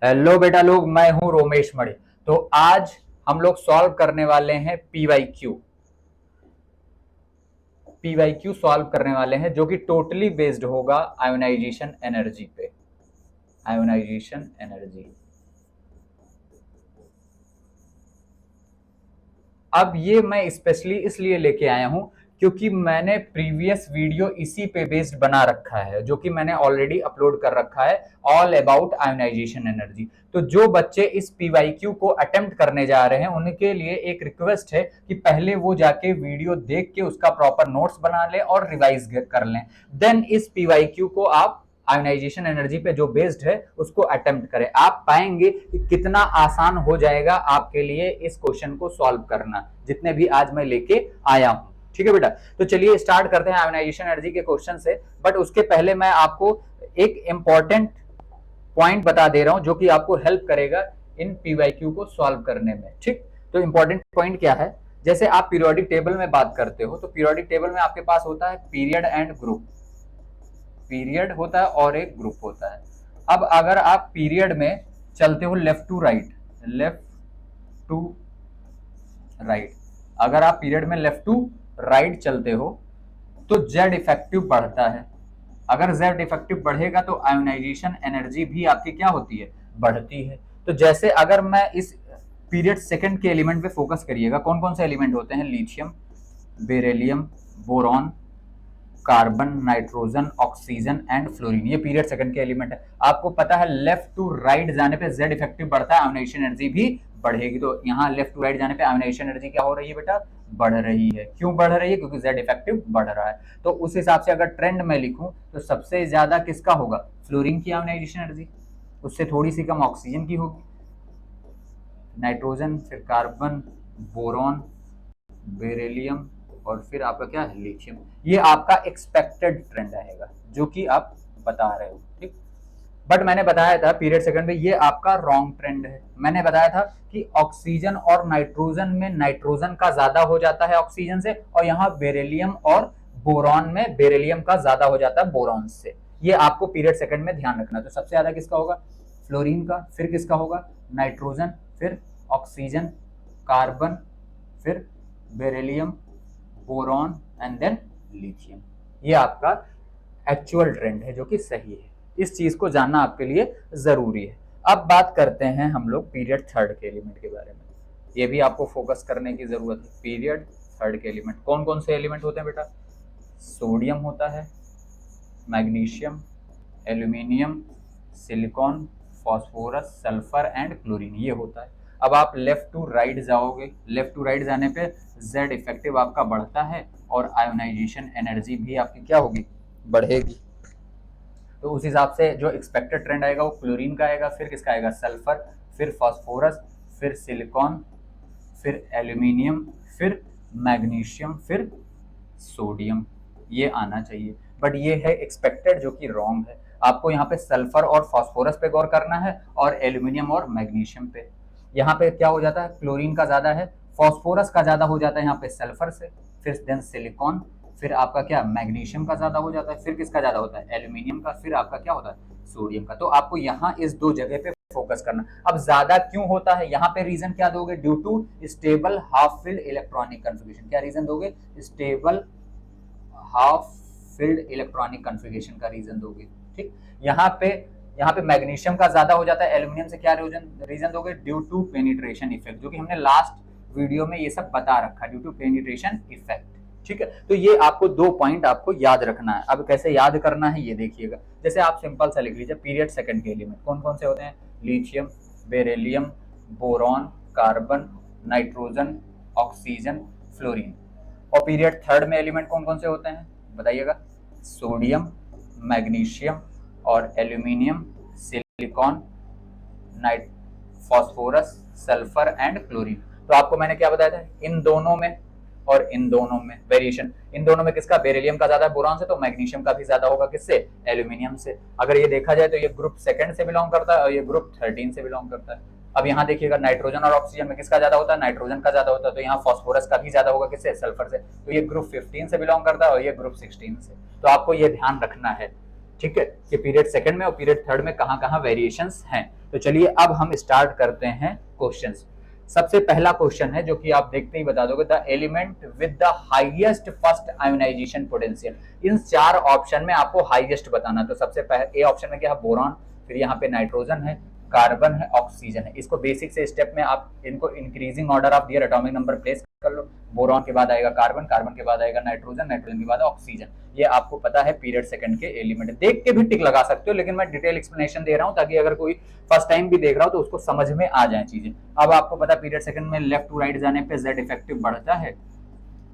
Hello बेटा लोग, मैं हूं रोमेश मणि। तो आज हम लोग सॉल्व करने वाले हैं पीवाई क्यू सॉल्व करने वाले हैं, जो कि टोटली बेस्ड होगा आयोनाइजेशन एनर्जी पे। Ionization energy. अब ये मैं स्पेशली इसलिए लेके आया हूं क्योंकि मैंने प्रीवियस वीडियो इसी पे बेस्ड बना रखा है, जो कि मैंने ऑलरेडी अपलोड कर रखा है, ऑल अबाउट आयोनाइजेशन एनर्जी। तो जो बच्चे इस पीवाईक्यू को अटेम्प्ट करने जा रहे हैं उनके लिए एक रिक्वेस्ट है कि पहले वो जाके वीडियो देख के उसका प्रॉपर नोट्स बना ले और रिवाइज कर लें। देन इस पीवाईक्यू को आप आयोनाइजेशन एनर्जी पे जो बेस्ड है उसको अटेम्प्ट करें। आप पाएंगे कि कितना आसान हो जाएगा आपके लिए इस क्वेश्चन को सॉल्व करना, जितने भी आज मैं लेके आया हूं। ठीक है बेटा, तो चलिए स्टार्ट करते हैं आयोनाइजेशन एनर्जी के क्वेश्चन से। बट उसके पहले मैं आपको एक इंपॉर्टेंट पॉइंट बता दे रहा हूं जो कि आपको हेल्प करेगा इन पीवाईक्यू को सॉल्व करने में। ठीक, तो इंपॉर्टेंट पॉइंट क्या है? जैसे आप पीरियोडिक टेबल में बात करते हो तो पीरियोडिक टेबल में आपके पास होता है पीरियड एंड ग्रुप। पीरियड होता है और एक ग्रुप होता है। अब अगर आप पीरियड में चलते हो left to right, left to right, अगर आप पीरियड में लेफ्ट टू राइट चलते हो तो जेड इफेक्टिव बढ़ता है। अगर जेड इफेक्टिव बढ़ेगा तो आयोनाइजेशन एनर्जी भी आपकी क्या होती है? बढ़ती है। तो जैसे अगर मैं इस पीरियड सेकंड के एलिमेंट पे फोकस करिएगा, कौन कौन से एलिमेंट होते हैं? Lithium, beryllium, boron, carbon, nitrogen, oxygen and fluorine. ये पीरियड सेकंड के एलिमेंट है। आपको पता है लेफ्ट टू राइट जाने पे जेड इफेक्टिव बढ़ता है, आयोनाइजेशन एनर्जी भी बढ़ेगी। तो यहाँ लेफ्ट टू राइट जाने पे आयोनाइजेशन एनर्जी क्या हो रही है बेटा? बढ़ रही है। क्यों बढ़ रही है? क्योंकि जेड इफेक्टिव बढ़ रहा है। तो उस हिसाब से अगर ट्रेंड में लिखूं तो सबसे ज्यादा किसका होगा? फ्लोरीन की आयोनाइजेशन एनर्जी, उससे थोड़ी सी कम ऑक्सीजन की होगी, नाइट्रोजन, फिर कार्बन, बोरॉन, बेरिलियम और फिर आपका क्या है? लिथियम। ये आपका एक्सपेक्टेड ट्रेंड रहेगा जो कि आप बता रहे हो। ठीक, बट मैंने बताया था पीरियड सेकंड में ये आपका रॉन्ग ट्रेंड है। मैंने बताया था कि ऑक्सीजन और नाइट्रोजन में नाइट्रोजन का ज्यादा हो जाता है ऑक्सीजन से, और यहाँ बेरिलियम और बोरॉन में बेरिलियम का ज्यादा हो जाता है बोरॉन से। ये आपको पीरियड सेकंड में ध्यान रखना। तो सबसे ज्यादा किसका होगा? फ्लोरीन का, फिर किसका होगा? नाइट्रोजन, फिर ऑक्सीजन, कार्बन, फिर beryllium, boron and then lithium. ये आपका एक्चुअल ट्रेंड है जो कि सही है। इस चीज को जानना आपके लिए जरूरी है। अब बात करते हैं हम लोग पीरियड थर्ड के एलिमेंट के बारे में। ये भी आपको फोकस करने की जरूरत है। पीरियड थर्ड के एलिमेंट कौन कौन से एलिमेंट होते हैं बेटा? सोडियम होता है, magnesium, aluminium, silicon, phosphorus, sulphur and chlorine, ये होता है। अब आप लेफ्ट टू राइट जाओगे, लेफ्ट टू राइट जाने पे जेड इफेक्टिव आपका बढ़ता है और आयोनाइजेशन एनर्जी भी आपकी क्या होगी? बढ़ेगी। तो उस हिसाब से जो एक्सपेक्टेड ट्रेंड आएगा वो क्लोरीन का आएगा, फिर किसका आएगा? सल्फर, फिर फॉस्फोरस, फिर सिलिकॉन, फिर एल्यूमिनियम, फिर मैग्नीशियम, फिर सोडियम। ये आना चाहिए, बट ये है एक्सपेक्टेड जो कि रॉन्ग है। आपको यहाँ पे सल्फर और फास्फोरस पे गौर करना है और एल्यूमिनियम और मैग्नीशियम पे। यहाँ पे क्या हो जाता है? क्लोरीन का ज्यादा है, फास्फोरस का ज्यादा हो जाता है यहाँ पे सल्फर से, फिर देन सिलिकॉन, फिर आपका क्या? मैग्नीशियम का ज्यादा हो जाता है, फिर किसका ज्यादा होता है? एल्यूमिनियम का, फिर आपका क्या होता है? सोडियम का। तो आपको यहाँ इस दो जगह पे फोकस करना। अब ज्यादा क्यों होता है यहाँ पे? रीजन क्या दोगे? Due to stable half filled electronic configuration. क्या रीजन दोगे? Stable half filled electronic configuration का रीजन दोगे। ठीक, यहाँ पे मैग्नीशियम का ज्यादा हो जाता है, एल्यूमिनियम से क्या रीजन दोगे? ड्यू टू पेनिट्रेशन इफेक्ट, जो कि हमने लास्ट वीडियो में ये सब बता रखा है, ड्यू टू पेनिट्रेशन इफेक्ट। ठीक है, तो ये आपको दो पॉइंट आपको याद रखना है। अब कैसे याद करना है ये देखिएगा। जैसे आप सिंपल सा लिख लीजिए, पीरियड सेकंड के एलिमेंट कौन कौन से होते हैं? Lithium, beryllium, boron, carbon, nitrogen, oxygen, fluorine. और पीरियड थर्ड में एलिमेंट कौन कौन से होते हैं बताइएगा? सोडियम, मैग्नीशियम और aluminium, silicon, night phosphorus, sulphur and chlorine. तो आपको मैंने क्या बताया था? इन दोनों में और इन दोनों में वेरिएशन। इन दोनों में किसका? बेरिलियम का ज्यादा बोरॉन से, तो मैग्नीशियम का भी ज्यादा होगा किससे? एल्यूमिनियम से। अगर ये देखा जाए तो ये ग्रुप सेकंड से बिलोंग करता है और ये ग्रुप 13 से बिलोंग करता है। अब यहाँ देखिएगा नाइट्रोजन और ऑक्सीजन में किसका ज्यादा होता है? नाइट्रोजन का ज्यादा होता है। तो यहाँ फॉस्फोरस का भी ज्यादा होगा किससे? सल्फर से। तो ये ग्रुप 15 से बिलोंग करता है और ये ग्रुप 16 से। तो आपको ये ध्यान रखना है। ठीक है, कि पीरियड सेकंड में और पीरियड थर्ड में कहाँ कहाँ वेरिएशंस हैं। तो चलिए अब हम स्टार्ट करते हैं क्वेश्चंस। सबसे पहला क्वेश्चन है जो कि आप देखते ही बता दोगे, the element with the highest first ionization potential. इन चार ऑप्शन में आपको हाईएस्ट बताना। तो सबसे पहले ए ऑप्शन में क्या है, बोरॉन, फिर यहाँ पे नाइट्रोजन है, कार्बन है, ऑक्सीजन है। इसको बेसिक से स्टेप में आप इनको increasing order of their atomic number place कर लो। बोरॉन के बाद आएगा कार्बन, कार्बन के बाद आएगा नाइट्रोजन, नाइट्रोजन के बाद ऑक्सीजन। ये आपको पता है पीरियड सेकंड के एलिमेंट। देख के भी टिक लगा सकते हो, लेकिन मैं डिटेल एक्सप्लेनेशन दे रहा हूं ताकि अगर कोई फर्स्ट टाइम भी देख रहा हो तो उसको समझ में आ जाए चीजें। अब आपको पता पीरियड सेकंड में लेफ्ट टू राइट जाने पे जेड इफेक्टिव बढ़ता है।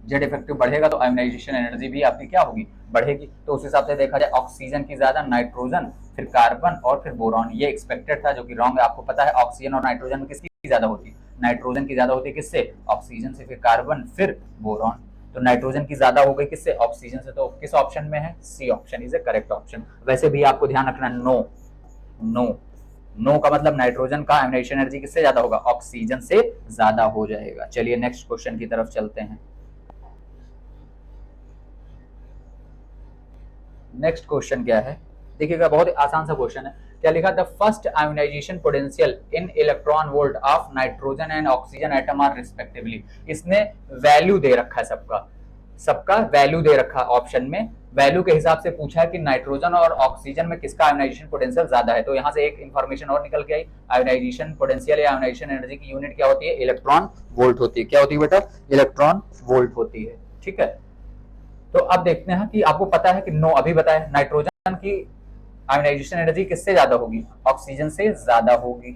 जेड इफेक्टिव बढ़ेगा तो आयोनाइजेशन एनर्जी भी आपकी क्या होगी, बढ़ेगी। तो उस हिसाब से देखा जाए ऑक्सीजन की ज्यादा, नाइट्रोजन, फिर कार्बन और फिर बोरॉन। ये एक्सपेक्टेड था जो कि रॉन्ग है। आपको पता है ऑक्सीजन और नाइट्रोजन में किसकी ज्यादा होती है, नाइट्रोजन की ज्यादा होती है। किससे, ऑक्सीजन से, फिर कार्बन, फिर बोरॉन। तो नाइट्रोजन की ज्यादा हो गई किससे, ऑक्सीजन से। तो किस ऑप्शन में है, C option is a correct option. वैसे भी आपको ध्यान रखना, नो नो नो का मतलब नाइट्रोजन का आयोनाइजेशन एनर्जी किससे ज्यादा होगा, ऑक्सीजन से ज्यादा हो जाएगा। चलिए नेक्स्ट क्वेश्चन की तरफ चलते हैं। नेक्स्ट क्वेश्चन क्या है, देखिएगा बहुत ही आसान सा क्वेश्चन है। क्या लिखा, the first ionization potential in electron volt of nitrogen and oxygen atom are respectively. इसने वैल्यू दे रखा है, सबका वैल्यू दे रखा ऑप्शन में। वैल्यू के हिसाब से पूछा है कि नाइट्रोजन और ऑक्सीजन में किसका आयोनाइजेशन पोटेंशियल ज्यादा है। तो यहाँ से एक इंफॉर्मेशन और निकल के आई, आयोनाइजेशन पोटेंशियल या आयोनाइजेशन एनर्जी की यूनिट क्या होती है, इलेक्ट्रॉन वोल्ट होती है। क्या होती है बेटा, इलेक्ट्रॉन वोल्ट होती है। ठीक है, तो अब देखते हैं कि आपको पता है कि नो अभी बताया, नाइट्रोजन की आयोनाइजेशन एनर्जी किससे ज्यादा होगी, ऑक्सीजन से ज्यादा होगी।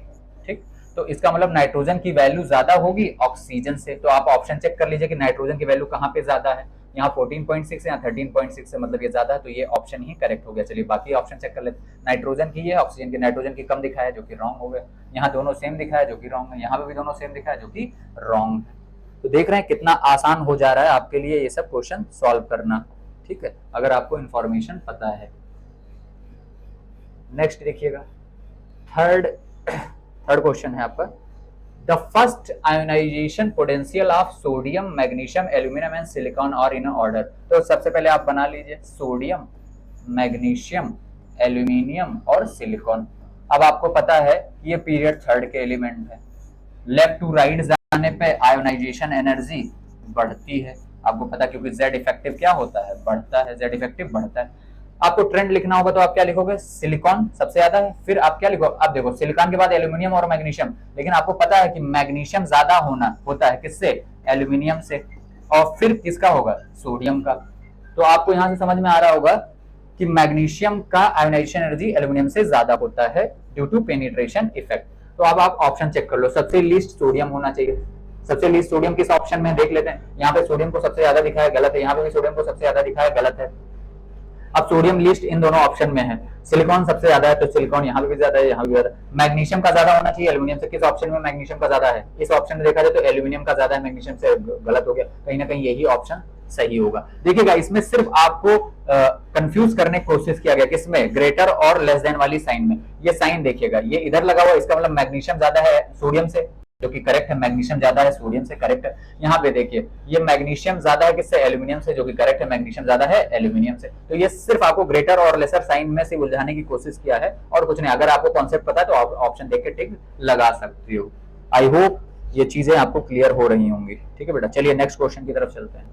ठीक, तो इसका मतलब नाइट्रोजन की वैल्यू ज्यादा होगी ऑक्सीजन से। तो आप ऑप्शन चेक कर लीजिए कि नाइट्रोजन की वैल्यू कहाँ पे ज्यादा है, यहाँ 14.6 या 13.6 है, मतलब ये ज्यादा है। तो ये ऑप्शन ही करेक्ट हो गया। चलिए बाकी ऑप्शन चेक कर लेते हैं। नाइट्रोजन की है, ऑक्सीजन की, नाइट्रोजन की कम दिखा है जो कि रॉन्ग हो गया। यहाँ दोनों सेम दिखा है जो कि रॉन्ग है, यहाँ पे भी दोनों सेम दिखा है जो कि रॉन्ग है। तो देख रहे हैं कितना आसान हो जा रहा है आपके लिए ये सब क्वेश्चन सॉल्व करना। ठीक है, अगर आपको इंफॉर्मेशन पता है। नेक्स्ट देखिएगा, थर्ड क्वेश्चन है आपका, the first ionization potential of sodium, magnesium, aluminium and silicon और इन ऑर्डर। तो सबसे पहले आप बना लीजिए सोडियम, मैग्नीशियम, एल्यूमिनियम और सिलिकॉन। अब आपको पता है ये पीरियड थर्ड के एलिमेंट है। लेफ्ट टू राइट जाने पे आयोनाइजेशन एनर्जी बढ़ती है, आपको पता, क्योंकि जेड इफेक्टिव क्या होता है, बढ़ता है, जेड इफेक्टिव बढ़ता है। आपको ट्रेंड लिखना होगा तो आप क्या लिखोगे, सिलिकॉन सबसे ज्यादा है, फिर आप क्या लिखो, आप देखो सिलिकॉन के बाद एल्यूमिनियम और मैग्नीशियम, लेकिन आपको पता है कि मैग्नीशियम ज्यादा होता है किससे, एल्यूमिनियम से, और फिर किसका होगा, सोडियम का। तो आपको यहां से समझ में आ रहा होगा कि मैग्नीशियम का आयोनाइजेशन एनर्जी एल्यूमिनियम से ज्यादा होता है ड्यू टू पेनिट्रेशन इफेक्ट। तो अब आप ऑप्शन चेक कर लो, सबसे लीस्ट सोडियम होना चाहिए। सबसे लीस्ट सोडियम किस ऑप्शन में देख लेते हैं। यहाँ पे सोडियम को सबसे ज्यादा दिखा है, गलत है। यहाँ पे भी सोडियम को सबसे ज्यादा दिखा है, गलत है। अब सोडियम लीस्ट इन दोनों ऑप्शन में है, सिलिकॉन सबसे ज्यादा है तो सिलिकॉन यहाँ पे भी ज्यादा है, यहाँ भी ज्यादा। मैग्नीशियम का ज्यादा होना चाहिए एल्यूमिनियम से, किस ऑप्शन में मैग्नीशियम का ज्यादा है, इस ऑप्शन में देखा जाए तो एल्यूमिनियम का ज्यादा है मैग्नीशियम से, गलत हो गया। कहीं ना कहीं यही ऑप्शन सही होगा। देखिएगा इसमें सिर्फ आपको कंफ्यूज करने की कोशिश किया गया, किसमें, ग्रेटर और लेस देन वाली साइन में। ये साइन देखिएगा, ये इधर लगा हुआ, इसका मतलब मैग्नीशियम ज्यादा है सोडियम से, जो कि करेक्ट है, मैग्नीशियम ज्यादा है सोडियम से, करेक्ट है। यहाँ पे देखिए ये मैग्नीशियम ज्यादा है किससे, एल्यूमिनियम से, जो कि करेक्ट है, मैग्नीशियम ज्यादा है एल्यूमिनियम से। तो ये सिर्फ आपको ग्रेटर और लेसर साइन में से उलझाने की कोशिश किया है और कुछ नहीं। अगर आपको कॉन्सेप्ट पता है तो आप ऑप्शन देख के टिक लगा सकते हो। आई होप ये चीजें आपको क्लियर हो रही होंगी। ठीक है बेटा, चलिए नेक्स्ट क्वेश्चन की तरफ चलते हैं।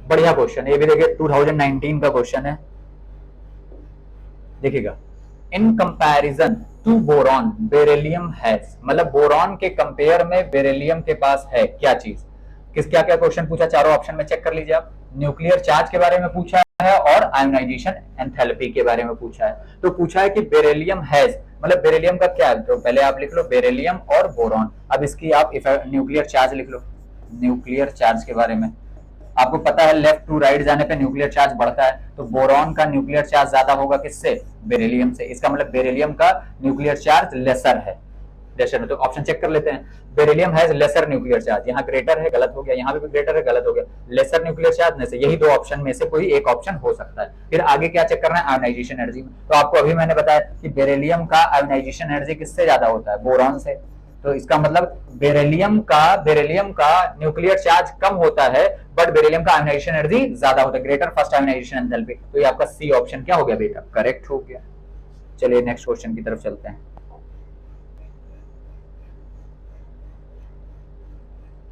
बढ़िया क्वेश्चन, ये भी देखिए 2019 का क्वेश्चन है। देखिएगा, in comparison to boron beryllium has, मतलब बोरॉन के कंपेयर में बेरिलियम के पास है क्या चीज, किस क्या क्या क्वेश्चन पूछा, चारों ऑप्शन में चेक कर लीजिए आप। न्यूक्लियर चार्ज के बारे में पूछा है और आयोनाइजेशन एंथैल्पी के बारे में पूछा है। तो पूछा है कि बेरिलियम हैज, मतलब बेरिलियम का क्या है, तो पहले आप लिख लो बेरिलियम और बोरॉन। अब इसकी आप न्यूक्लियर चार्ज लिख लो, न्यूक्लियर चार्ज के बारे में आपको पता है लेफ्ट टू राइट जाने पे न्यूक्लियर चार्ज बढ़ता है, तो बोरॉन का न्यूक्लियर चार्ज ज्यादा होगा किससे, बेरिलियम से। इसका मतलब बेरिलियम का न्यूक्लियर चार्ज लेसर है, लेसर है। तो ऑप्शन चेक कर लेते हैं, beryllium has lesser nuclear charge, यहाँ ग्रेटर है, गलत हो गया, यहाँ पे भी ग्रेटर है, गलत हो गया। लेसर न्यूक्लियर चार्ज में से यही दो ऑप्शन में से कोई एक ऑप्शन हो सकता है। फिर आगे क्या चेक करना है, आयोनाइजेशन एनर्जी में। तो आपको अभी मैंने बताया कि बेरिलियम का आयोनाइजेशन एनर्जी किससे ज्यादा होता है, बोरॉन से। तो इसका मतलब बेरिलियम का न्यूक्लियर चार्ज कम होता है, बट बेरिलियम का आयोनाइजेशन एनर्जी ज्यादा होता है, ग्रेटर फर्स्ट आयोनाइजेशन एंथैल्पी। तो ये आपका सी ऑप्शन क्या हो गया बेटा, करेक्ट हो गया। चलिए नेक्स्ट क्वेश्चन की तरफ चलते हैं।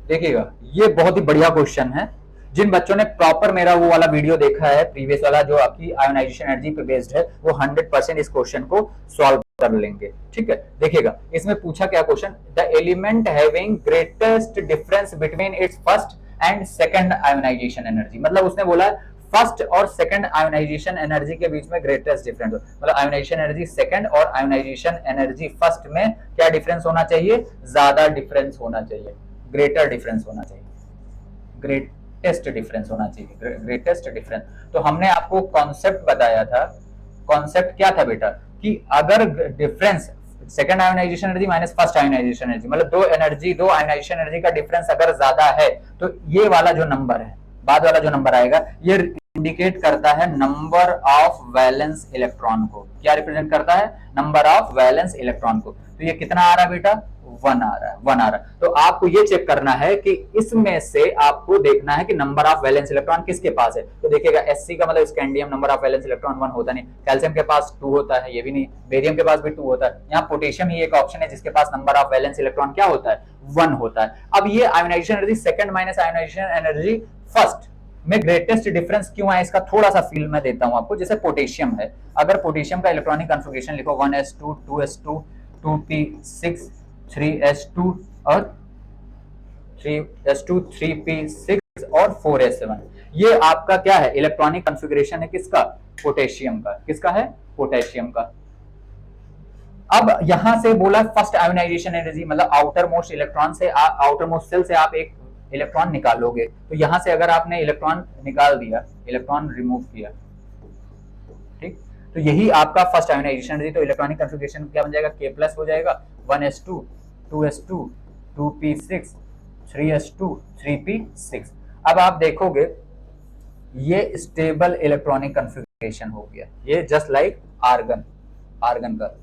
देखिएगा, ये बहुत ही बढ़िया क्वेश्चन है। जिन बच्चों ने प्रॉपर मेरा वो वाला वीडियो देखा है, प्रीवियस वाला जो आपकी आयोनाइजेशन एनर्जी पे बेस्ड है, वो 100% इस क्वेश्चन को सॉल्व कर लेंगे। ठीक है, देखिएगा इसमें पूछा क्या question, the element having greatest difference between its first and second ionization energy. मतलब उसने बोला फर्स्ट और सेकंड आयोनाइजेशन एनर्जी के बीच में ग्रेटेस्ट डिफरेंस, मतलब आयोनाइजेशन एनर्जी सेकंड और आयोनाइजेशन एनर्जी फर्स्ट में क्या डिफरेंस होना चाहिए, ज्यादा डिफरेंस होना चाहिए, ग्रेटर डिफरेंस होना चाहिए, ग्रेटेस्ट डिफरेंस होना चाहिए, ग्रेटेस्ट डिफरेंस। तो हमने आपको कॉन्सेप्ट बताया था, कॉन्सेप्ट क्या था बेटा, कि अगर difference second ionization energy minus first ionization energy, मतलब दो आयोनाइजेशन एनर्जी का डिफरेंस अगर ज्यादा है, तो ये वाला जो नंबर है, बाद वाला जो नंबर आएगा, ये इंडिकेट करता है नंबर ऑफ वैलेंस इलेक्ट्रॉन को। क्या रिप्रेजेंट करता है, नंबर ऑफ वैलेंस इलेक्ट्रॉन को। तो ये कितना आ रहा है बेटा, 1 आ रहा है, 1 आ रहा है। तो आपको ये चेक करना है कि इसमें से आपको देखना है कि नंबर ऑफ वैलेंस इलेक्ट्रॉन किसके पास है। तो देखिएगा Sc का मतलब scandium, number of valence electron 1 होता नहीं, कैल्शियम के पास 2 होता है, ये भी नहीं, बेरियम के पास भी 2 होता है, यहाँ पोटेशियम ही एक ऑप्शन है जिसके पास नंबर ऑफ वैलेंस इलेक्ट्रॉन क्या होता है, 1 होता है। अब ये ionization energy second minus ionization energy first में ग्रेटेस्ट डिफरेंस क्यों है, इसका थोड़ा सा फील मैं देता हूं आपको। जैसे पोटेशियम है, अगर पोटेशियम का इलेक्ट्रॉनिक कॉन्फ़िगरेशन लिखो 1s2 2s2 2p6 3s2 और 3s2 3p6 और 4s7, ये आपका क्या है, इलेक्ट्रॉनिक कॉन्फ़िगरेशन है किसका, पोटेशियम का। किसका है, पोटेशियम का। अब यहां से बोला फर्स्ट आयोनाइजेशन एनर्जी, मतलब आउटर मोस्ट इलेक्ट्रॉन से, आउटर मोस्ट सेल से आप एक इलेक्ट्रॉन निकालोगे, तो यहां से अगर आपने इलेक्ट्रॉन निकाल दिया, इलेक्ट्रॉन रिमूव किया, ठीक, तो यही आपका फर्स्ट आयोनाइजेशन एनर्जी। तो इलेक्ट्रॉनिक कॉन्फ़िगरेशन क्या बन जाएगा, K+ हो जाएगा, 1s2 2s2 2p6 3s2 3p6। अब आप देखोगे ये स्टेबल इलेक्ट्रॉनिक कॉन्फ़िगरेशन हो गया, ये जस्ट लाइक आर्गन, आर्गन का।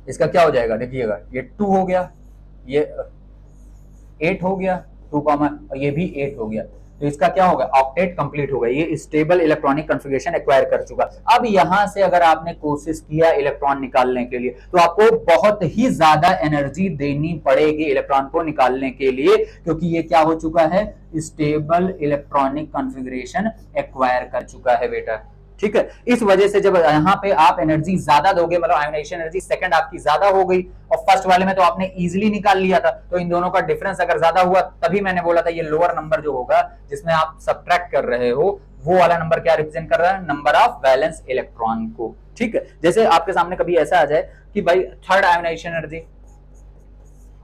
इसका क्या हो जाएगा, देखिएगा ये 2 हो गया, ये 8 हो गया, 2 कॉमन, और ये भी 8 हो गया। तो इसका क्या होगा, ऑक्टेट कंप्लीट होगा, ये स्टेबल इलेक्ट्रॉनिक कॉन्फ़िगरेशन एक्वायर कर चुका। अब यहां से अगर आपने कोशिश किया इलेक्ट्रॉन निकालने के लिए, तो आपको बहुत ही ज्यादा एनर्जी देनी पड़ेगी इलेक्ट्रॉन को निकालने के लिए, क्योंकि ये क्या हो चुका है, स्टेबल इलेक्ट्रॉनिक कॉन्फ़िगरेशन एक्वायर कर चुका है बेटा। ठीक है, इस वजह से जब यहाँ पे आप एनर्जी ज्यादा दोगे, मतलब आयोनाइजेशन एनर्जी सेकंड आपकी ज्यादा हो गई, और फर्स्ट वाले में तो आपने इजीली निकाल लिया था, तो इन दोनों का डिफरेंस अगर ज्यादा हुआ, तभी मैंने बोला था ये लोअर नंबर जो होगा जिसमें आप सब्ट्रैक्ट कर रहे हो, वो वाला नंबर क्या रिप्रेजेंट कर रहा है, नंबर ऑफ वैलेंस इलेक्ट्रॉन को। ठीक है, जैसे आपके सामने कभी ऐसा आ जाए कि भाई थर्ड आयोनाइजेशन एनर्जी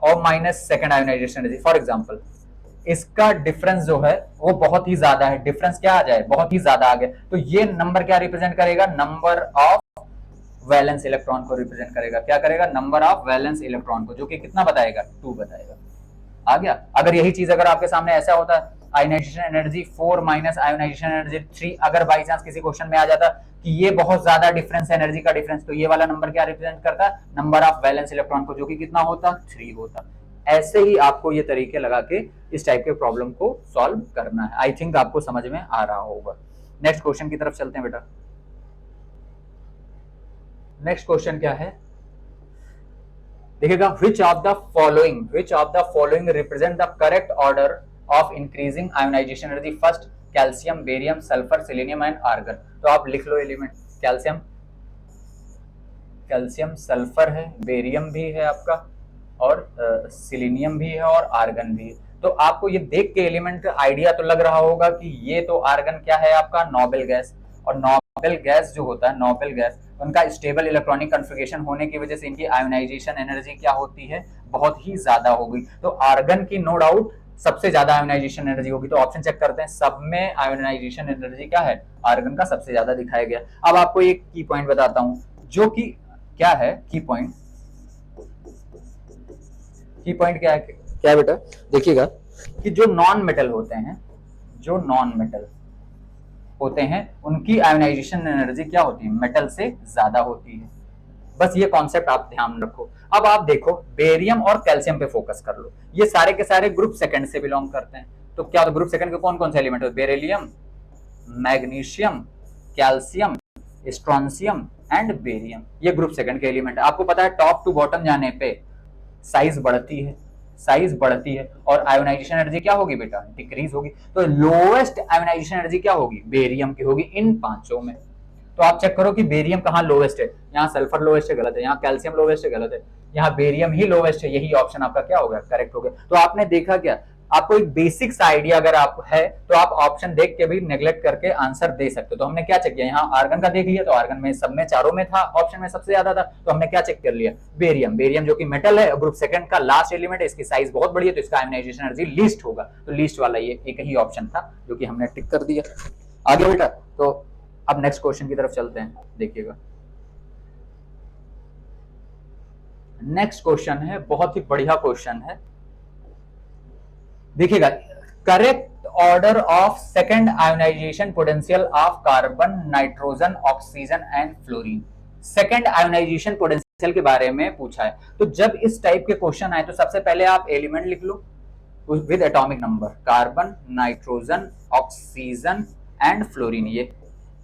और minus second ionization energy, for example इसका डिफरेंस जो है वो बहुत ही ज्यादा है, डिफरेंस क्या आ जाए, बहुत ही ज्यादा आ गया, तो ये नंबर क्या रिप्रेजेंट करेगा, नंबर ऑफ वैलेंस इलेक्ट्रॉन को रिप्रेजेंट करेगा। क्या करेगा, नंबर ऑफ वैलेंस इलेक्ट्रॉन को, जो कि कितना बताएगा, 2 बताएगा। आ गया। अगर यही चीज अगर आपके सामने ऐसा होता है, ionization energy 4 minus ionization energy 3, अगर बाई चांस किसी क्वेश्चन में आ जाता कि ये बहुत ज्यादा डिफरेंस, एनर्जी का डिफरेंस, तो ये वाला नंबर क्या रिप्रेजेंट करता है, नंबर ऑफ वैलेंस इलेक्ट्रॉन को, जो कि कितना होता, 3 होता। ऐसे ही आपको ये तरीके लगा के इस टाइप के प्रॉब्लम को सॉल्व करना है। आई थिंक आपको समझ में आ रहा होगा। नेक्स्ट क्वेश्चन की तरफ चलते हैं बेटा। नेक्स्ट क्वेश्चन क्या है, देखिएगा, which of the following represent the correct order of increasing ionization energy, first calcium, barium, sulphur, selenium and argon. तो आप लिख लो एलिमेंट, कैल्शियम सल्फर है, बेरियम भी है आपका, और सिलीनियम भी है, और आर्गन भी है। तो आपको ये देख के एलिमेंट आइडिया तो लग रहा होगा कि ये तो आर्गन क्या है आपका, नोबेल गैस। और नोबेल गैस जो होता है, नोबेल गैस, उनका स्टेबल इलेक्ट्रॉनिक कॉन्फ़िगरेशन होने की वजह से इनकी आयोनाइजेशन एनर्जी क्या होती है, बहुत ही ज्यादा होगी। तो आर्गन की नो डाउट सबसे ज्यादा आयोनाइजेशन एनर्जी होगी। तो ऑप्शन चेक करते हैं, सब में आयोनाइजेशन एनर्जी क्या है, आर्गन का सबसे ज्यादा दिखाया गया। अब आपको एक की पॉइंट बताता हूं, जो कि क्या है की पॉइंट, की पॉइंट क्या है, क्या बेटा, देखिएगा कि जो नॉन मेटल होते हैं, जो नॉन मेटल होते हैं, उनकी आयोनाइजेशन एनर्जी क्या होती है, मेटल से ज्यादा होती है। बस ये कॉन्सेप्ट आप ध्यान रखो। अब आप देखो बेरियम और कैल्शियम पे फोकस कर लो, ये सारे के सारे ग्रुप सेकंड से बिलोंग करते हैं। तो क्या ग्रुप सेकंड के कौन कौन से एलिमेंट है? Beryllium, magnesium, calcium, strontium and barium, ये ग्रुप सेकंड के एलिमेंट है। आपको पता है टॉप टू बॉटम जाने पे साइज बढ़ती है, साइज बढ़ती है और आयोनाइजेशन एनर्जी क्या होगी बेटा? डिक्रीज होगी। तो लोएस्ट आयोनाइजेशन एनर्जी क्या होगी? बेरियम की होगी इन पांचों में। तो आप चेक करो कि बेरियम कहाँ लोएस्ट है, यहाँ सल्फर लोएस्ट है, गलत है, यहाँ कैल्शियम लोएस्ट है, गलत है, यहाँ बेरियम ही लोएस्ट है, यही ऑप्शन आपका क्या हो गया? करेक्ट हो गया। तो आपने देखा क्या, आपको एक बेसिक्स आइडिया अगर आप है तो आप ऑप्शन देख के भी नेग्लेक्ट करके आंसर दे सकते हो। तो हमने क्या चेक किया, यहाँ आर्गन का देख लिया, तो आर्गन में सब में चारों में था, ऑप्शन में सबसे ज्यादा था, तो हमने क्या चेक कर लिया? बेरियम। बेरियम जो कि मेटल है, ग्रुप सेकंड का लास्ट एलिमेंट है, इसकी साइज बहुत बड़ी है, तो इसका आयोनाइजेशन एनर्जी लीस्ट होगा। तो लीस्ट वाला ये एक ही ऑप्शन था जो कि हमने टिक कर दिया। आगे बेटा, तो अब नेक्स्ट क्वेश्चन की तरफ चलते हैं, देखिएगा। नेक्स्ट क्वेश्चन है, बहुत ही बढ़िया क्वेश्चन है, देखिएगा। Correct order of second ionisation potential of carbon, nitrogen, oxygen and fluorine. Second ionization potential के बारे में पूछा है। तो जब इस टाइप के क्वेश्चन आए तो सबसे पहले आप एलिमेंट लिख लो with atomic number, carbon, nitrogen, oxygen and fluorine, ये।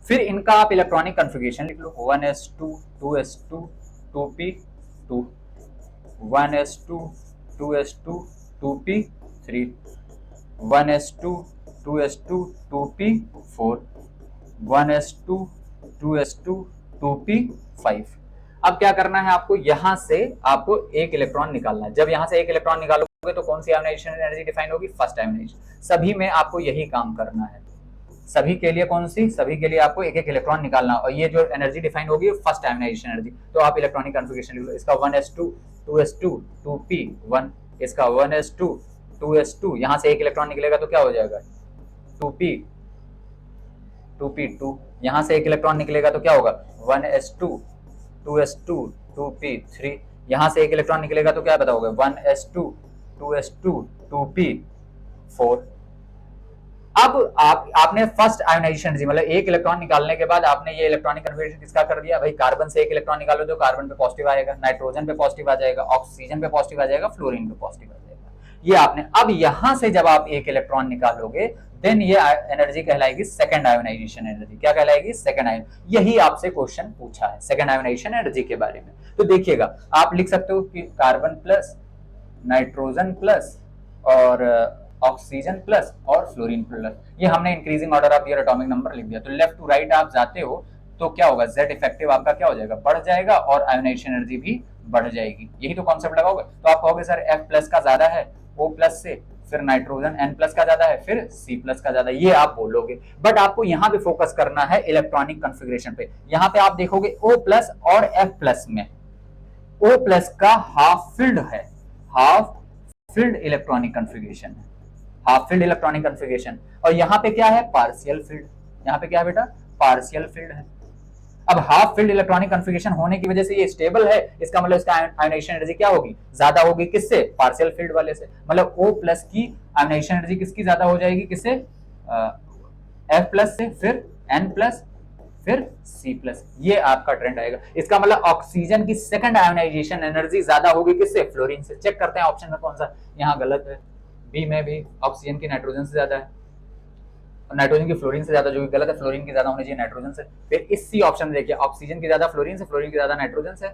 फिर इनका आप इलेक्ट्रॉनिक कॉन्फ़िगरेशन लिख लो, 1s2 2s2 2p2, 1s2 2s2 2p3, 1s2 2s2 2p4, 1s2 2s2 2p5। अब क्या करना है आपको, यहां से आपको एक इलेक्ट्रॉन निकालना है। जब यहां से एक इलेक्ट्रॉन निकालोगे तो कौन सी आयोनाइजेशन एनर्जी डिफाइन होगी? First ionization. सभी में आपको यही काम करना है, सभी के लिए कौन सी? सभी के लिए आपको एक एक इलेक्ट्रॉन निकालना, और ये जो एनर्जी डिफाइन होगी फर्स्ट आयोनाइजेशन एनर्जी। तो आप इलेक्ट्रॉनिक कॉन्फ़िगरेशन लिख लो, इसका 1s2 2s2 2p1, इसका 1s2 2s2, यहां से एक इलेक्ट्रॉन निकलेगा तो क्या हो जाएगा? 2p 2p2, यहां से एक इलेक्ट्रॉन निकलेगा तो क्या होगा? 1s2 2s2 2p3, यहां से एक इलेक्ट्रॉन निकलेगा तो क्या बताओगे? 1s2 2s2 2p4। अब आपने फर्स्ट आयोनाइजेशन एनर्जी मतलब एक इलेक्ट्रॉन निकालने के बाद आपने ये इलेक्ट्रॉनिक कन्फर्मेशन किसका कर दिया भाई? कार्बन से एक इलेक्ट्रॉन निकालो तो कार्बन पे पॉजिटिव आएगा, नाइट्रोजन पे पॉजिटिव आ जाएगा, ऑक्सीजन पे पॉजिटिव आ जाएगा, फ्लोरीन पे पॉजिटिव आ जाएगा। ये आपने, अब यहां से जब आप एक इलेक्ट्रॉन निकालोगे देन ये एनर्जी कहलाएगी सेकंड आयोनाइजेशन एनर्जी। क्या कहलाएगी? Second ion. यही आपसे क्वेश्चन पूछा है सेकंड आयोनाइजेशन एनर्जी के बारे में। तो देखिएगा, आप लिख सकते हो कि कार्बन प्लस, नाइट्रोजन प्लस और ऑक्सीजन प्लस और फ्लोरीन प्लस, ये हमने increasing order of your atomic number लिख दिया। तो लेफ्ट टू राइट आप जाते हो तो क्या होगा? जेड इफेक्टिव आपका क्या हो जाएगा? बढ़ जाएगा और आयोनाइजेशन एनर्जी भी बढ़ जाएगी। यही तो कॉन्सेप्ट लगाओगे। तो आप कहोगे सर F प्लस का ज्यादा है O प्लस से, फिर नाइट्रोजन N प्लस का ज्यादा है, फिर C प्लस का ज्यादा, ये आप बोलोगे। बट आपको यहाँ पे फोकस करना है इलेक्ट्रॉनिक कॉन्फ़िगरेशन पे। यहाँ पे आप देखोगे O प्लस और F प्लस में O प्लस का हाफ फिल्ड है, हाफ फिल्ड इलेक्ट्रॉनिक कॉन्फ़िगरेशन है, हाफ फील्ड इलेक्ट्रॉनिक कॉन्फ़िगरेशन। और यहाँ पे क्या है? Partial field. यहाँ पे क्या है बेटा? पार्शियल फील्ड है। अब हाफ फील्ड इलेक्ट्रॉनिक कॉन्फ़िगरेशन होने की वजह से ये स्टेबल है, इसका मतलब इसका आयोनाइजेशन एनर्जी क्या होगी? ज्यादा होगी। किससे? पार्शियल फील्ड वाले से। मतलब O प्लस की आयोनाइजेशन एनर्जी किसकी ज्यादा हो जाएगी? किससे? F प्लस से, फिर N प्लस, फिर C प्लस। ये आपका ट्रेंड आएगा। इसका मतलब ऑक्सीजन की सेकंड आयोनाइजेशन एनर्जी ज्यादा होगी किससे? फ्लोरीन से। चेक करते हैं ऑप्शन में कौन सा यहाँ गलत है। बी में भी ऑक्सीजन की नाइट्रोजन से ज्यादा है, नाइट्रोजन की फ्लोरीन से ज्यादा, जो कि गलत है। फ्लोरीन की ज्यादा होनी चाहिए नाइट्रोजन से। फिर इस सी ऑप्शन देखिए, ऑक्सीजन की ज्यादा फ्लोरीन से, फ्लोरीन की ज्यादा नाइट्रोजन से,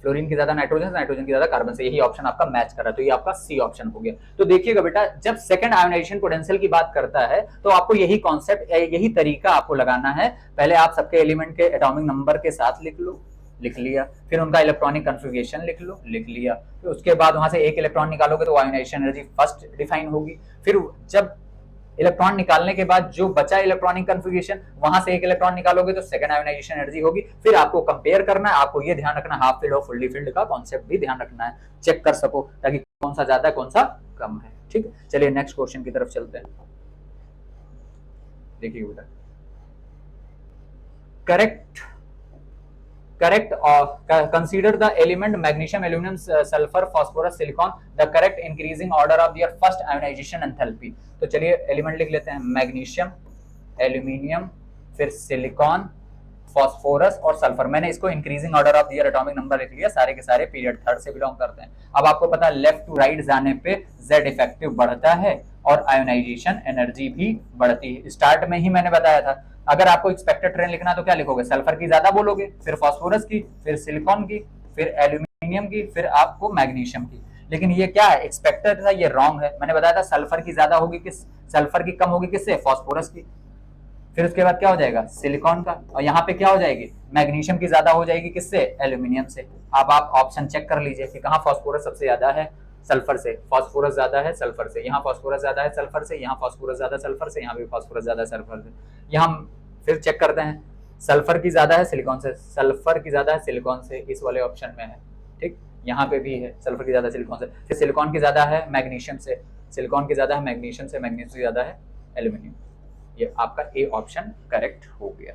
फ्लोरीन की ज्यादा नाइट्रोजन से, नाइट्रोजन की ज्यादा कार्बन से। यही ऑप्शन आपका मैच कर रहा है, तो ये आपका सी ऑप्शन हो गया। तो देखिएगा बेटा, जब सेकंड आयोनाइजेशन पोटेंशियल की बात करता है तो आपको यही कॉन्सेप्ट, यही तरीका आपको लगाना है। पहले आप सबके एलिमेंट के एटॉमिक नंबर के साथ लिख लो, लिख लिया, फिर उनका इलेक्ट्रॉनिक कॉन्फ़िगरेशन लिख लो, लिख लिया, फिर उसके बाद वहां से एक इलेक्ट्रॉन निकालोगे तो आयोनाइजेशन एनर्जी फर्स्ट डिफाइन होगी। फिर जब इलेक्ट्रॉन निकालने के बाद जो बचा इलेक्ट्रॉनिक कॉन्फ़िगरेशन, वहां से एक इलेक्ट्रॉन निकालोगे तो सेकंड आयोनाइजेशन एनर्जी होगी। फिर आपको कंपेयर करना है, आपको ये ध्यान रखना हाफ फील्ड और फुल्ली फील्ड का कॉन्सेप्ट भी ध्यान रखना है, चेक कर सको ताकि कौन सा ज्यादा है कौन सा कम है। ठीक, चलिए नेक्स्ट क्वेश्चन की तरफ चलते हैं। देखिए बेटा, correct consider the element magnesium, aluminum, sulfur, phosphorus, silicon, the correct increasing order of their first ionization enthalpy। तो चलिए एलिमेंट लिख लेते हैं, मैग्नीशियम, एल्यूमिनियम, फिर सिलिकॉन, फास्फोरस और सल्फर। मैंने इसको increasing order of their atomic number लिख लिया, सारे के सारे पीरियड थर्ड से बिलोंग करते हैं। अब आपको पता है लेफ्ट टू राइट जाने पे जेड इफेक्टिव बढ़ता है और आयोनाइजेशन एनर्जी भी बढ़ती है। स्टार्ट में ही मैंने बताया था, अगर आपको एक्सपेक्टेड ट्रेंड लिखना तो क्या लिखोगे, सल्फर की ज्यादा बोलोगे, फिर फास्फोरस की, फिर सिलिकॉन की, फिर एल्यूमिनियम की, फिर आपको मैग्नीशियम की। लेकिन ये क्या है, एक्सपेक्टेड था, ये रॉन्ग है। मैंने बताया था सल्फर की ज्यादा होगी किस, सल्फर की कम होगी किससे, फास्फोरस की, फिर उसके बाद क्या हो जाएगा, सिलिकॉन का, और यहाँ पे क्या हो जाएगी, मैग्नीशियम की ज्यादा हो जाएगी किससे, एल्यूमिनियम से। अब आप ऑप्शन चेक कर लीजिए कि कहाँ फास्फोरस सबसे ज्यादा है, सल्फर से, फास्फोरस ज्यादा है सल्फर से, यहाँ फास्फोरस ज्यादा है सल्फर से, यहाँ फास्फोरस ज्यादा सल्फर से, यहाँ भी फास्फोरस ज्यादा सल्फर से। यहाँ हम फिर चेक करते हैं, सल्फर की ज्यादा है सिलिकॉन से, सल्फर की ज्यादा है सिलिकॉन से, इस वाले ऑप्शन में है, ठीक, यहाँ पे भी है सल्फर की ज्यादा सिलिकॉन से, फिर सिलिकॉन की ज्यादा है मैग्नीशियम से, सिलिकॉन की ज्यादा है मैग्नीशियम से, मैग्नीशियम की ज्यादा है एल्यूमिनियम। ये आपका ए ऑप्शन करेक्ट हो गया।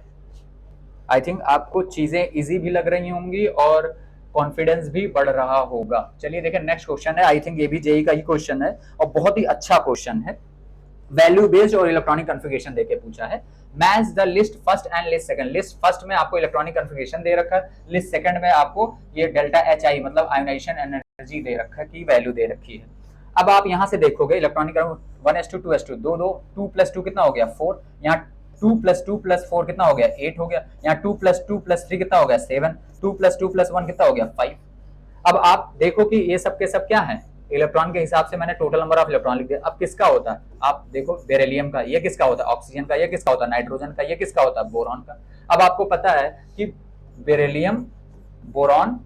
आई थिंक आपको चीजें इजी भी लग रही होंगी और कॉन्फिडेंस भी बढ़ रहा होगा। चलिए देखें नेक्स्ट क्वेश्चन है, आई थिंक ये भी जेई का ही क्वेश्चन है और बहुत ही अच्छा क्वेश्चन है। वैल्यू बेस्ड और इलेक्ट्रॉनिक कॉन्फ़िगरेशन देके पूछा है। Match the list first and list second. List first में आपको इलेक्ट्रॉनिक कॉन्फ़िगरेशन दे रखा है, लिस्ट सेकंड में आपको ये डेल्टा एच आई मतलब आयोनाइजेशन एनर्जी दे रखा है, की वैल्यू दे रखी है। अब आप यहाँ से देखोगे इलेक्ट्रॉनिक 1s2 2s2 2 + 2 कितना हो गया 4, यहाँ 2 + 2 + 4 कितना हो गया 8 हो गया, यहाँ 2 + 2 + 3 कितना हो गया 7, 2 + 2 + 1 कितना हो गया 5। अब आप देखो कि ये सब के सब क्या है, इलेक्ट्रॉन के हिसाब से मैंने टोटल नंबर ऑफ इलेक्ट्रॉन लिख दिया। अब किसका होता है, आप देखो बेरिलियम का, ये किसका होता है ऑक्सीजन का, ये किसका होता है नाइट्रोजन का, ये किसका होता है बोरॉन का। अब आपको पता है कि बेरिलियम, बोरॉन,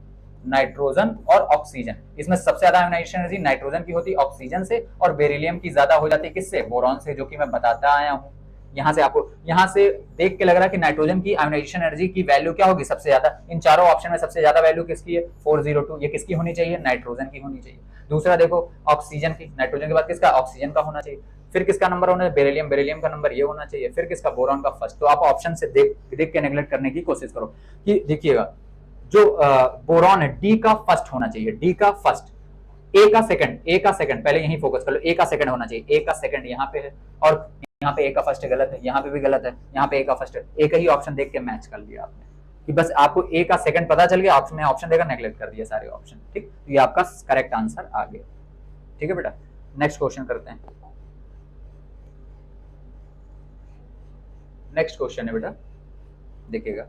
नाइट्रोजन और ऑक्सीजन, इसमें सबसे ज्यादा आयोनाइजेशन एनर्जी नाइट्रोजन की होती है ऑक्सीजन से, और बेरिलियम की ज्यादा हो जाती है किससे, बोरॉन से, जो कि मैं बताता आया हूँ। यहाँ से आपको, यहाँ से देख के लग रहा है कि नाइट्रोजन की आयोनाइजेशन एनर्जी की वैल्यू क्या होगी सबसे ज्यादा, इन चारों ऑप्शन में सबसे ज्यादा वैल्यू किसकी है 402, ये किसकी होनी चाहिए, नाइट्रोजन की होनी चाहिए। दूसरा देखो ऑक्सीजन की, नाइट्रोजन के बाद किसका, ऑक्सीजन का होना चाहिए, फिर किसका नंबर होना है, बेरिलियम, बेरिलियम का नंबर ये होना चाहिए, फिर किसका, बोरॉन का फर्स्ट। तो आप ऑप्शन से देख के नेगलेक्ट करने की कोशिश करो कि देखिएगा जो बोरॉन है डी का फर्स्ट होना चाहिए, डी का फर्स्ट, ए का सेकंड, ए का सेकंड, पहले यही फोकस कर लो, ए का सेकंड होना चाहिए, ए का सेकंड यहाँ पे है, और यहाँ पे ए का फर्स्ट गलत है, यहाँ पे भी गलत है, यहाँ पे ए का फर्स्ट है। एक ही ऑप्शन देख के मैच कर लिया आपने कि बस आपको ए का सेकंड पता चल गया, ऑप्शन में ऑप्शन देकर नेगलेक्ट कर दिया सारे ऑप्शन, ठीक। तो ये आपका करेक्ट आंसर आ गया, ठीक है बेटा। नेक्स्ट क्वेश्चन करते हैं। नेक्स्ट क्वेश्चन है बेटा, देखिएगा,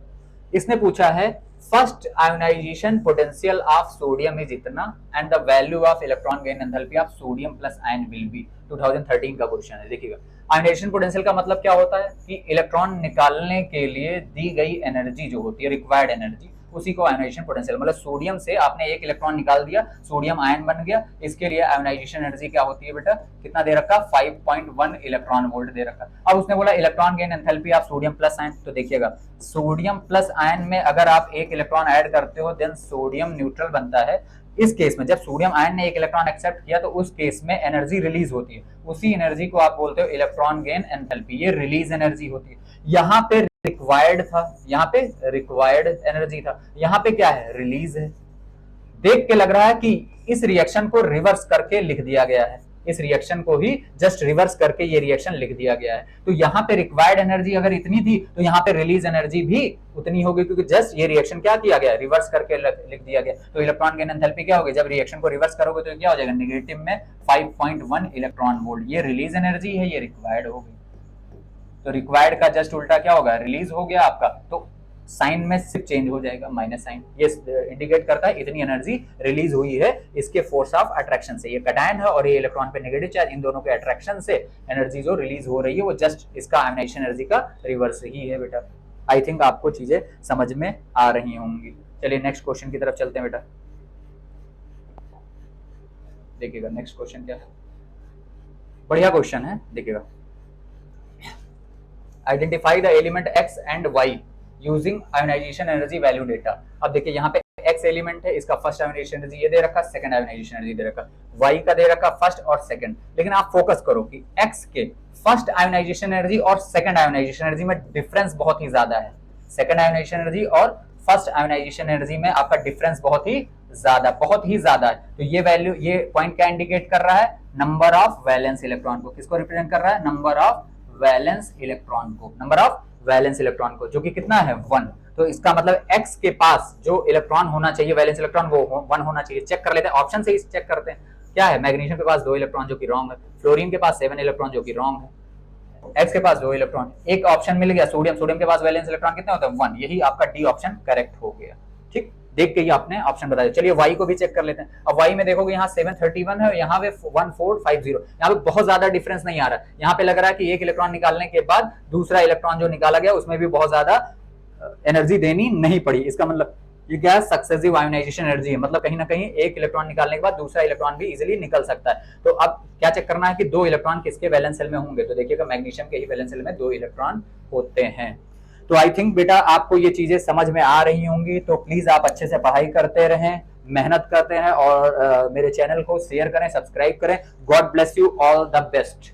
इसने पूछा है first ionization potential of sodium is इतना and the value of electron gain enthalpy of sodium plus ion will be. 2013 का क्वेश्चन है। देखिएगा आयोनाइजेशन पोटेंशियल का मतलब क्या होता है कि इलेक्ट्रॉन निकालने के लिए दी गई एनर्जी जो होती है, रिक्वायर्ड एनर्जी, उसी को आयोनाइजेशन पोटेंशियल, मतलब सोडियम से आपने एक इलेक्ट्रॉन निकाल दिया, सोडियम आयन बन गया, इसके लिए आयोनाइजेशन एनर्जी क्या होती है बेटा, कितना दे रखा, 5.1 इलेक्ट्रॉन वोल्ट दे रखा। अब उसने बोला electron gain enthalpy of sodium plus ion, तो देखिएगा सोडियम प्लस आयन में अगर आप एक इलेक्ट्रॉन ऐड करते हो देन सोडियम न्यूट्रल बनता है। इस केस में जब सोडियम आयन ने एक इलेक्ट्रॉन एक्सेप्ट किया तो उस केस में एनर्जी रिलीज होती है, उसी एनर्जी को आप बोलते हो इलेक्ट्रॉन गेन एंथैल्पी, ये रिलीज एनर्जी होती है। यहाँ पे रिक्वायर्ड था, यहाँ पे रिक्वायर्ड एनर्जी था, यहाँ पे क्या है, रिलीज है। देख के लग रहा है कि इस रिएक्शन को रिवर्स करके लिख दिया गया है, इस रिएक्शन को ही जस्ट रिवर्स करके ये रिएक्शन लिख दिया गया है। तो यहाँ पे रिक्वायर्ड एनर्जी अगर इतनी थी तो यहाँ पे रिलीज एनर्जी भी उतनी होगी, क्योंकि जस्ट ये रिएक्शन क्या किया गया, रिवर्स करके लिख दिया गया। तो इलेक्ट्रॉन गेन एंथैल्पी क्या होगी, जब रिएक्शन को रिवर्स करोगे तो क्या हो जाएगा, नेगेटिव में 5.1 इलेक्ट्रॉन वोल्ट। ये रिलीज एनर्जी है, ये रिक्वायर्ड होगी। तो रिक्वायर्ड का जस्ट उल्टा क्या होगा, रिलीज हो गया आपका, तो साइन में सिर्फ चेंज हो जाएगा, माइनस साइन। ये इंडिकेट करता है इतनी एनर्जी रिलीज हुई है इसके फोर्स ऑफ अट्रैक्शन से। ये कैटायन है और ये इलेक्ट्रॉन पे नेगेटिव चार्ज, इन दोनों के अट्रैक्शन से एनर्जी जो रिलीज हो रही है वो जस्ट इसका आयोनाइजेशन एनर्जी का रिवर्स ही है बेटा। आई थिंक आपको चीजें समझ में आ रही होंगी। चलिए नेक्स्ट क्वेश्चन की तरफ चलते हैं बेटा। देखिएगा नेक्स्ट क्वेश्चन क्या है, बढ़िया क्वेश्चन है। देखिएगा identify the element X and Y using ionization energy value data. अब देखिए यहाँ पे एक्स एलिमेंट है, इसका फर्स्ट आयोनाइजेशन एनर्जी ये दे रखा, सेकंड आयोनाइजेशन एनर्जी दे रखा, वाई का दे रखा फर्स्ट और सेकंड। लेकिन आप फोकस करो कि एक्स के फर्स्ट आयोनाइजेशन एनर्जी और सेकंड आयोनाइजेशन एनर्जी में डिफरेंस बहुत ही ज्यादा है। सेकंड आयोनाइजेशन एनर्जी और फर्स्ट आयोनाइजेशन एनर्जी में आपका डिफरेंस बहुत ही ज्यादा है। तो ये वैल्यू, ये पॉइंट क्या इंडिकेट कर रहा है, नंबर ऑफ वैलेंस इलेक्ट्रॉन को। किसको रिप्रेजेंट कर रहा है, नंबर ऑफ वैलेंस इलेक्ट्रॉन को, नंबर ऑफ वैलेंस इलेक्ट्रॉन को, जो कि कितना है 1। तो इसका मतलब X के पास जो इलेक्ट्रॉन होना चाहिए, वैलेंस इलेक्ट्रॉन, वो 1 होना चाहिए। चेक कर लेते हैं, ऑप्शन से ही चेक करते हैं। क्या है, मैग्नीशियम के पास 2 इलेक्ट्रॉन जो कि रॉन्ग है, फ्लोरीन के पास 7 इलेक्ट्रॉन जो कि रॉन्ग है, एक्स के पास 2 इलेक्ट्रॉन, एक ऑप्शन मिल गया सोडियम के पास वैलेंस इलेक्ट्रॉन कितने होते हैं, 1, यही आपका डी ऑप्शन करेक्ट हो गया। ठीक, देख के ही आपने ऑप्शन बता दिया। चलिए वाई को भी चेक कर लेते हैं। अब वाई में देखोगे यहाँ 731 है, यहाँ पे 1450, यहाँ पे बहुत ज्यादा डिफरेंस नहीं आ रहा है। यहाँ पे लग रहा है कि एक इलेक्ट्रॉन निकालने के बाद दूसरा इलेक्ट्रॉन जो निकाला गया उसमें भी बहुत ज्यादा एनर्जी देनी नहीं पड़ी। इसका मतलब ये क्या है, सक्सेसिव आयोनाइजेशन एनर्जी है, मतलब कहीं ना कहीं एक इलेक्ट्रॉन निकालने के बाद दूसरा इलेक्ट्रॉन भी इजीली निकल सकता है। तो अब क्या चेक करना है कि 2 इलेक्ट्रॉन किसके वैलेंस शेल में होंगे, तो देखिएगा मैग्नीशियम के ही वैलेंस शेल में 2 इलेक्ट्रॉन होते हैं। तो आई थिंक बेटा आपको ये चीजें समझ में आ रही होंगी, तो प्लीज आप अच्छे से पढ़ाई करते रहें, मेहनत करते हैं और मेरे चैनल को शेयर करें, सब्सक्राइब करें। God bless you, all the best.